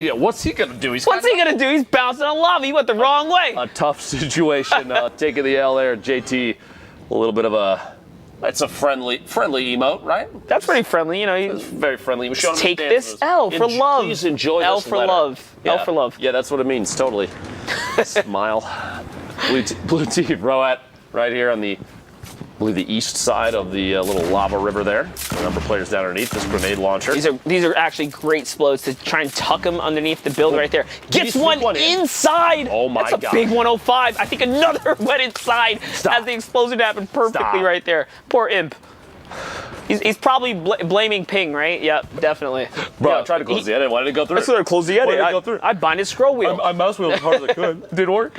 Yeah, what's he gonna do? What's he gonna do? He's bouncing on lava. He went the wrong way. A tough situation. Taking the L there, JT. A little bit of a. It's a friendly emote, right? That's pretty friendly, you know. It's very friendly. Take this L for love. Please enjoy L this for letter. love. Yeah. L for love. Yeah, that's what it means. Totally. Smile. Blue team Roat right here on the. I believe the east side of the little lava river there. A number of players down underneath this grenade launcher. These are actually great explodes to try and tuck them underneath the build right there. Gets one inside. Oh my God. That's a big 105. I think another went inside as the explosion happened perfectly right there. Poor Imp. He's probably blaming ping, right? Yep, definitely. Bro, I tried to close the edit. Why did it go through? I tried to close the edit. I bind his scroll wheel. I mouse wheel as hard as I could. Didn't work.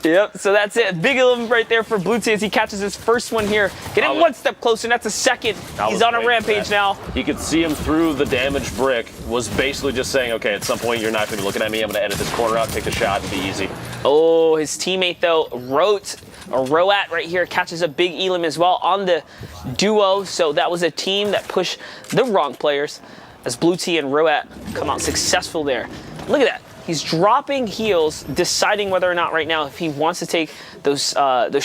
Yep, so that's it. Big 11 right there for Blue Team as he catches his first one here. Getting one step closer, and that's a second. He's on a rampage now. He could see him through the damaged brick. Was basically just saying, okay, at some point you're not going to be looking at me. I'm going to edit this corner out, take the shot, and be easy. Oh, his teammate, though, Roat right here catches a big Elim as well on the duo. So that was a team that pushed the wrong players as Blue T and Roat come out successful there. Look at that. He's dropping heals, deciding whether or not right now if he wants to take those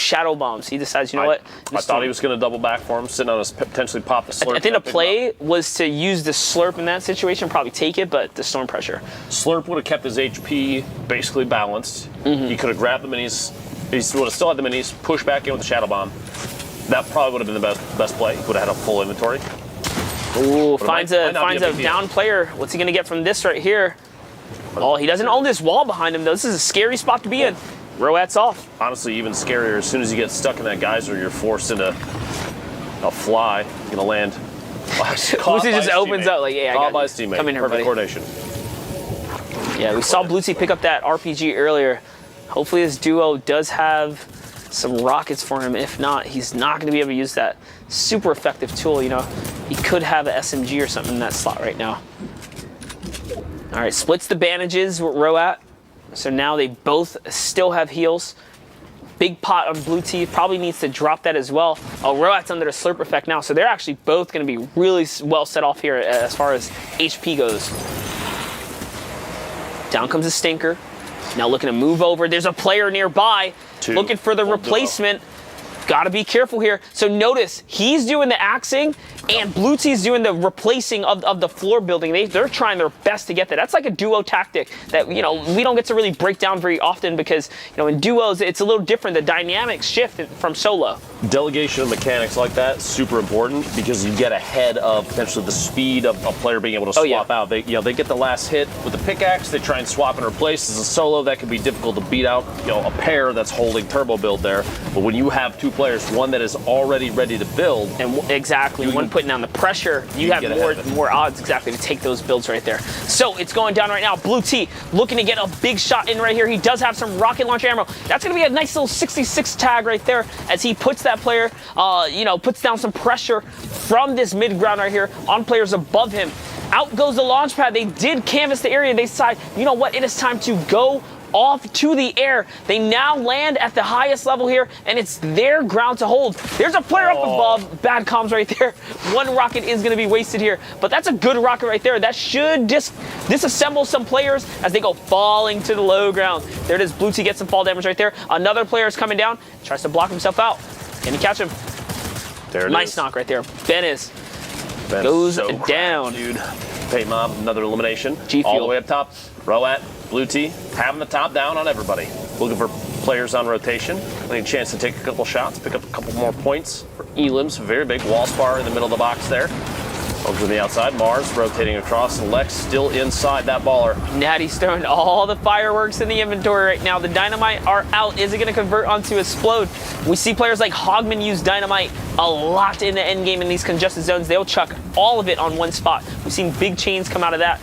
shadow bombs. He decides, you know what? I thought he was going to double back for him, sitting on his potentially pop the slurp. I think the play was to use the slurp in that situation, probably take it, but the storm pressure. Slurp would have kept his HP basically balanced. He could have grabbed the minis. He would have still had the minis, pushed back in with the shadow bomb. That probably would have been the best play. He would have had a full inventory. Ooh, finds a down player. What's he going to get from this right here? Oh, he doesn't own this wall behind him, though. This is a scary spot to be in. Roat's off. Honestly, even scarier. As soon as you get stuck in that geyser, you're forced into a fly. You're going to land. Lucy just opens up like, yeah, I got by his teammate. Come in here, Perfect buddy. coordination. Yeah, we saw Blue T pick up that RPG earlier. Hopefully this duo does have some rockets for him. If not, he's not going to be able to use that super effective tool, you know. He could have an SMG or something in that slot right now. All right, splits the bandages with Roat. So now they both still have heals. Big pot on Blue T. Probably needs to drop that as well. Oh, Roat's under the slurp effect now. So they're actually both going to be really well set off here as far as HP goes. Down comes a stinker. Now looking to move over. There's a player nearby looking for the replacement. Got to be careful here. So notice, he's doing the axing, and Blue T's doing the replacing of the floor building. They're trying their best to get that. That's like a duo tactic that, you know, we don't get to really break down very often because, you know, in duos, it's a little different. The dynamics shift from solo. Delegation of mechanics like that, super important because you get ahead of potentially the speed of a player being able to swap out. They get the last hit with the pickaxe, they try and swap and replace. As a solo, that can be difficult to beat out, you know, a pair that's holding turbo build there. But when you have two players, one that is already ready to build. And exactly, one putting down the pressure, you have more odds exactly to take those builds right there. So it's going down right now. Blue T looking to get a big shot in right here. He does have some rocket launcher ammo. That's going to be a nice little 66 tag right there as he puts that player, you know, puts down some pressure from this mid ground right here on players above him. Out goes the launch pad. They did canvas the area. They decide, you know what, it is time to go off to the air. They now land at the highest level here, and it's their ground to hold. There's a player up above. Bad comms right there. One rocket is going to be wasted here, but that's a good rocket right there. That should disassemble some players as they go falling to the low ground. There it is. Blue T gets some fall damage right there. Another player is coming down. Tries to block himself out. Can he catch him? There it is. Nice knock right there. Ben goes so down. Dude. Paint Mob, another elimination. G-Fuel. All the way up top. Roat, Blue T, having the top down on everybody. Looking for players on rotation. Any chance to take a couple shots, pick up a couple more points for Elims. Very big wall spar in the middle of the box there. Over to the outside, Mars rotating across, and Lex still inside that baller. Natty's throwing all the fireworks in the inventory right now. The dynamite are out. Is it going to convert onto explode? We see players like Hogman use dynamite a lot in the end game in these congested zones. They'll chuck all of it on one spot. We've seen big chains come out of that.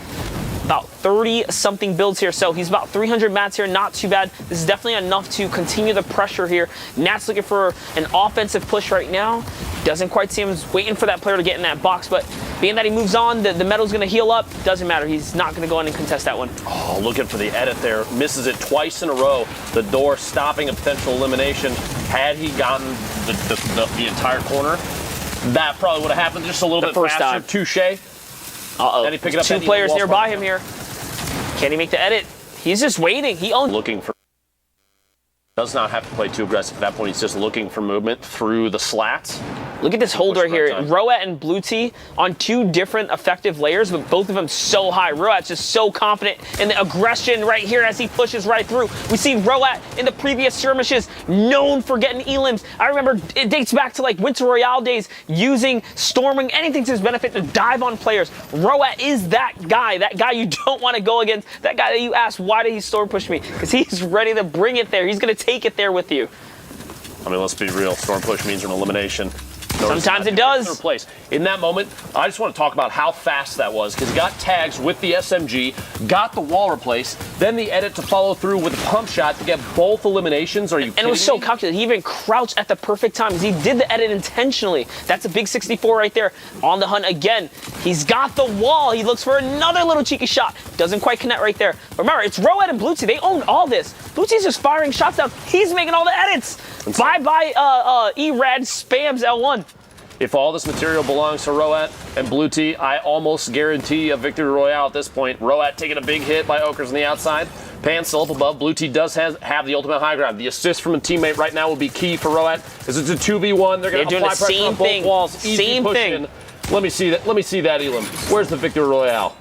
About 30-something builds here, so he's about 300 mats here, not too bad. This is definitely enough to continue the pressure here. Nat's looking for an offensive push right now. Doesn't quite see him, he's waiting for that player to get in that box, but being that he moves on, the metal's gonna heal up, doesn't matter. He's not gonna go in and contest that one. Oh, looking for the edit there. Misses it twice in a row. The door stopping a potential elimination. Had he gotten the entire corner, that probably would have happened just a little bit faster. Touche. Uh-oh. Then he pick it up. Two players nearby him here. Can he make the edit? He's just waiting. He owns. Looking for. Does not have to play too aggressive at that point. He's just looking for movement through the slats. Look at this hold right here. Roat and Blue T on 2 different effective layers, but both of them so high. Roat's just so confident in the aggression right here as he pushes right through. We see Roat in the previous skirmishes known for getting elims. I remember it dates back to like Winter Royale days, using storming, anything to his benefit to dive on players. Roat is that guy you don't want to go against, that guy that you ask, why did he storm push me? Because he's ready to bring it there. He's going to take it there with you. I mean, let's be real. Storm push means an elimination. Sometimes it does. Place. In that moment, I just want to talk about how fast that was, because he got tags with the SMG, got the wall replaced, then the edit to follow through with a pump shot to get both eliminations. Are you kidding And it was so me? calculated. He even crouched at the perfect time because he did the edit intentionally. That's a big 64 right there. On the hunt again. He's got the wall. He looks for another little cheeky shot. Doesn't quite connect right there. Remember, it's Roat and Blue T. They own all this. Blue T's just firing shots down. He's making all the edits. Bye-bye, E-Rad spams L1. If all this material belongs to Roat and Blue T, I almost guarantee a victory royale at this point. Roat taking a big hit by Okers on the outside. Pan still up above. Blue T does have the ultimate high ground. The assist from a teammate right now will be key for Roat. As it's a 2v1, they're going to apply pressure on both walls. Easy Same push thing. in. Let me see that. Let me see that, Elam. Where's the victory royale?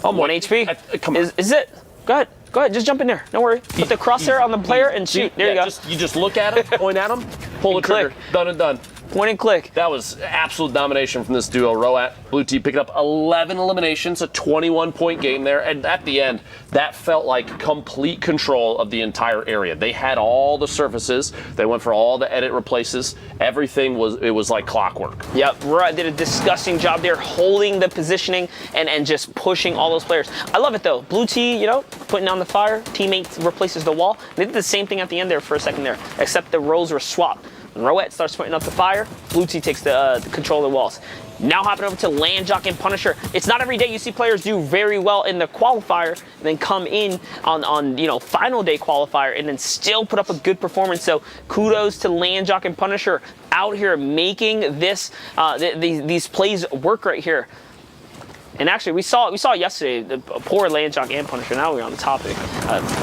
I'm 1 HP. Come on. Is it? Go ahead. Go ahead. Just jump in there. Don't worry. Put the crosshair on the player and shoot. There you go. You just look at him, point at him, pull the trigger. Done and done. Point and click. That was absolute domination from this duo. Roat, Blue T picking up 11 eliminations, a 21-point game there. And at the end, that felt like complete control of the entire area. They had all the surfaces. They went for all the edit replaces. Everything was like clockwork. Yep, Roat did a disgusting job there holding the positioning and just pushing all those players. I love it though. Blue T, putting down the fire. Teammate replaces the wall. They did the same thing at the end there for a second there, except the roles were swapped. When Roat starts putting up the fire, Blue T takes the control of the walls. Now hopping over to Landjock and Punisher. It's not every day you see players do very well in the qualifier and then come in on final day qualifier and then still put up a good performance. So kudos to Landjock and Punisher out here making this these plays work right here. And actually, we saw yesterday the poor Landjock and Punisher. Now we're on the topic.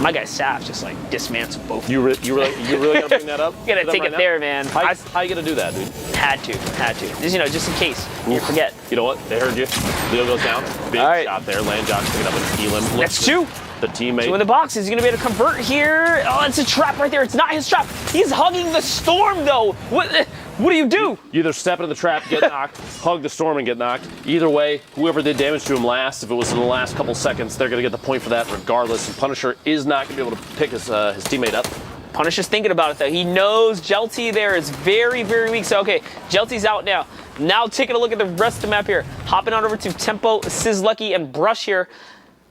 My guy Saf just like dismantled both. You really gonna bring that up? You gotta take it there, man. How you gonna do that, dude? Had to. Just in case you forget. You know what? They heard you. Leo goes down. Big shot there. Landjock's picking up an Elam. That's 2. The teammate. 2 in the box. Is he gonna be able to convert here? Oh, it's a trap right there. It's not his trap. He's hugging the storm though. What do? You either step into the trap, get knocked, hug the storm and get knocked. Either way, whoever did damage to him last, if it was in the last couple seconds, they're going to get the point for that regardless. And Punisher is not going to be able to pick his teammate up. Punisher's thinking about it though. He knows Jelty there is very, very weak. So okay, Jelty's out now. Now taking a look at the rest of the map here. Hopping on over to Tempo, Sizlucky, and Brush here.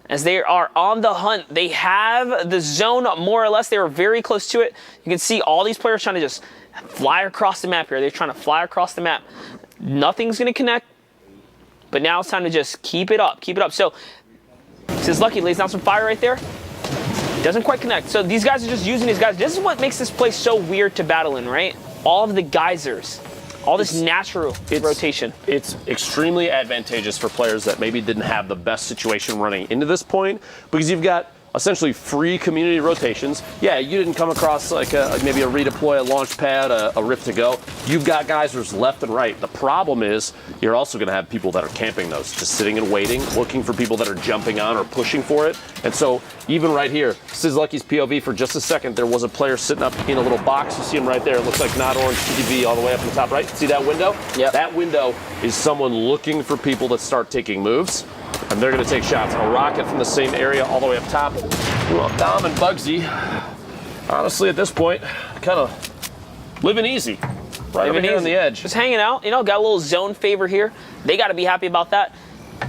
As they are on the hunt. They have the zone more or less. They were very close to it. You can see all these players trying to just fly across the map here. They're trying to fly across the map. Nothing's going to connect. But now it's time to just keep it up. Keep it up. So, Sizlucky lays down some fire right there. Doesn't quite connect. So these guys are just using these guys. This is what makes this place so weird to battle in, right? All of the geysers. All this natural rotation. It's extremely advantageous for players that maybe didn't have the best situation running into this point, because you've got essentially free community rotations. Yeah, you didn't come across like maybe a redeploy, a launch pad, a rift to go. You've got geysers left and right. The problem is you're also going to have people that are camping those, just sitting and waiting, looking for people that are jumping on or pushing for it. And so even right here, Sizlucky's POV for just a second, there was a player sitting up in a little box. You see him right there. It looks like not orange TV all the way up in the top right. See that window? Yeah. That window is someone looking for people that start taking moves. And they're going to take shots. A rocket from the same area all the way up top. Well, Dom and Bugsy, honestly, at this point, kind of living easy. Right over here on the edge. Just hanging out. Got a little zone favor here. They got to be happy about that.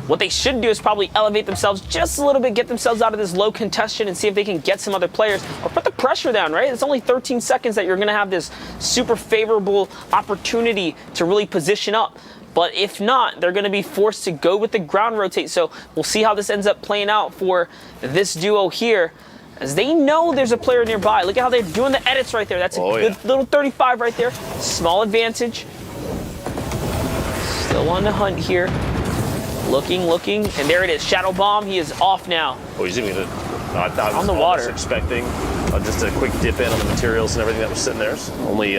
What they should do is probably elevate themselves just a little bit, get themselves out of this low contention and see if they can get some other players or put the pressure down, right? It's only 13 seconds that you're going to have this super favorable opportunity to really position up. But if not, they're going to be forced to go with the ground rotate. So we'll see how this ends up playing out for this duo here, as they know there's a player nearby. Look at how they're doing the edits right there. That's a good little 35 right there. Small advantage. Still on the hunt here. Looking, and there it is. Shadow Bomb. He is off now. Oh, he's even gonna. I was on the water. Expecting just a quick dip in on the materials and everything that was sitting there. So only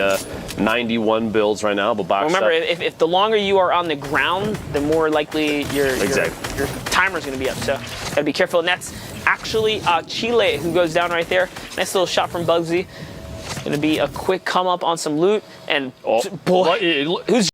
91 builds right now, but boxed Remember, up. if the longer you are on the ground, the more likely your timer's going to be up. So gotta be careful. And that's actually Chile who goes down right there. Nice little shot from Bugsy. Gonna be a quick come up on some loot. And boy, who's